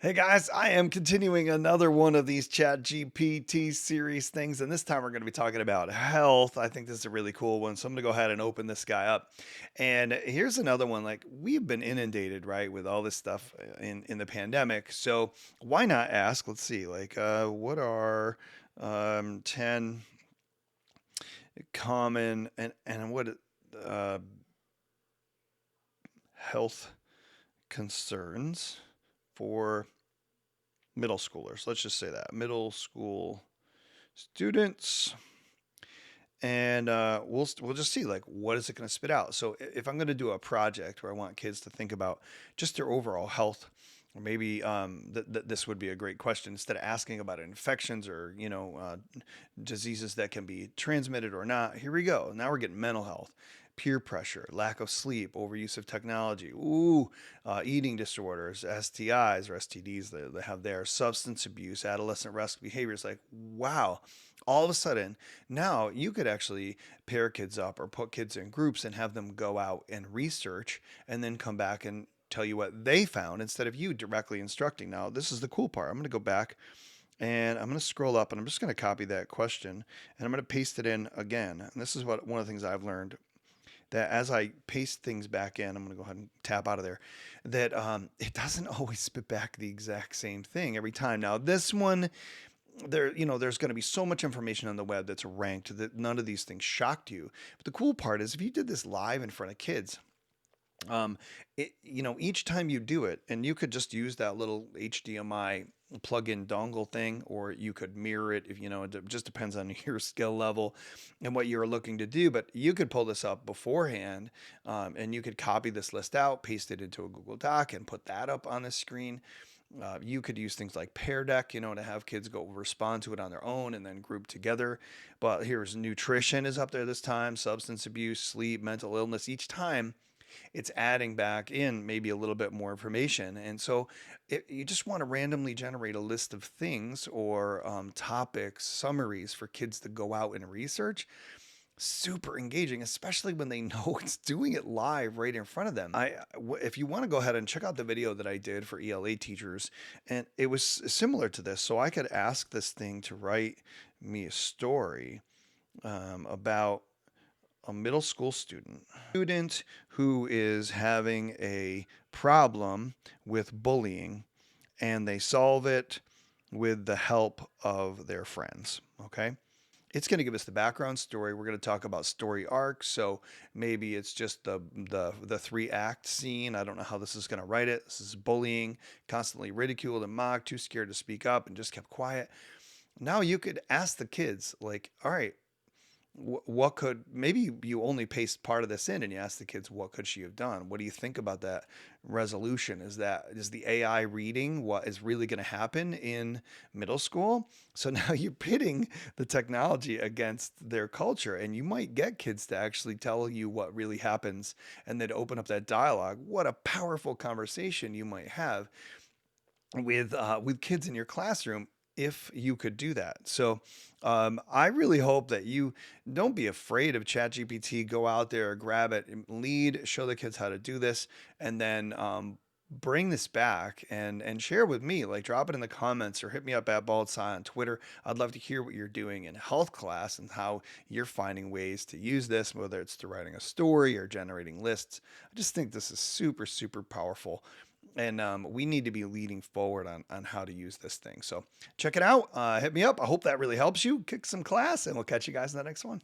Hey guys, I am continuing another one of these ChatGPT series things, and this time we're going to be talking about health. I think this is a really cool one, so I'm going to go ahead and open this guy up. And here's another one. Like we've been inundated, right, with all this stuff in the pandemic. So why not ask? Let's see, what are 10 common and what uh, health concerns for middle schoolers. Let's just say that middle school students, and we'll just see like what is it going to spit out. So if I'm going to do a project where I want kids to think about just their overall health, or maybe this would be a great question instead of asking about infections or diseases that can be transmitted or not. Here we go. Now we're getting mental health. Peer pressure, lack of sleep, overuse of technology, eating disorders, STIs or STDs they have there, substance abuse, adolescent risk behaviors. Like, wow, all of a sudden, now you could actually pair kids up or put kids in groups and have them go out and research and then come back and tell you what they found instead of you directly instructing. Now, this is the cool part. I'm going to go back and I'm going to scroll up and I'm just going to copy that question and I'm going to paste it in again. And this is what one of the things I've learned, that as I paste things back in, I'm going to go ahead and tap out of there, that it doesn't always spit back the exact same thing every time. Now, this one, there's going to be so much information on the web that's ranked that none of these things shocked you. But the cool part is if you did this live in front of kids, um, each time you do it, and you could just use that little HDMI plug-in dongle thing, or you could mirror it if it just depends on your skill level and what you're looking to do. But you could pull this up beforehand, and you could copy this list out, paste it into a Google Doc, and put that up on the screen. You could use things like Pear Deck, to have kids go respond to it on their own and then group together. But here's nutrition is up there this time, substance abuse, sleep, mental illness. Each time it's adding back in maybe a little bit more information. And so you just want to randomly generate a list of things or topics, summaries for kids to go out and research. Super engaging, especially when they know it's doing it live right in front of them. If you want to go ahead and check out the video that I did for ELA teachers, and it was similar to this. So I could ask this thing to write me a story about a middle school student who is having a problem with bullying, and they solve it with the help of their friends. Okay. It's going to give us the background story. We're going to talk about story arcs. So maybe it's just the 3 act scene. I don't know how this is going to write it. This is bullying, constantly ridiculed and mocked, too scared to speak up, and just kept quiet. Now you could ask the kids, like, all right, what could, maybe you only paste part of this in and you ask the kids, what could she have done? What do you think about that resolution? Is the AI reading what is really going to happen in middle school? So now you're pitting the technology against their culture, and you might get kids to actually tell you what really happens and then open up that dialogue. What a powerful conversation you might have with kids in your classroom if you could do that. So I really hope that you don't be afraid of ChatGPT. Go out there, grab it, lead, show the kids how to do this, and then bring this back and share with me. Like drop it in the comments or hit me up at Baldsign on Twitter. I'd love to hear what you're doing in health class and how you're finding ways to use this, whether it's to writing a story or generating lists. I just think this is super, super powerful. And we need to be leading forward on how to use this thing. So check it out. Hit me up. I hope that really helps you kick some class, and we'll catch you guys in the next one.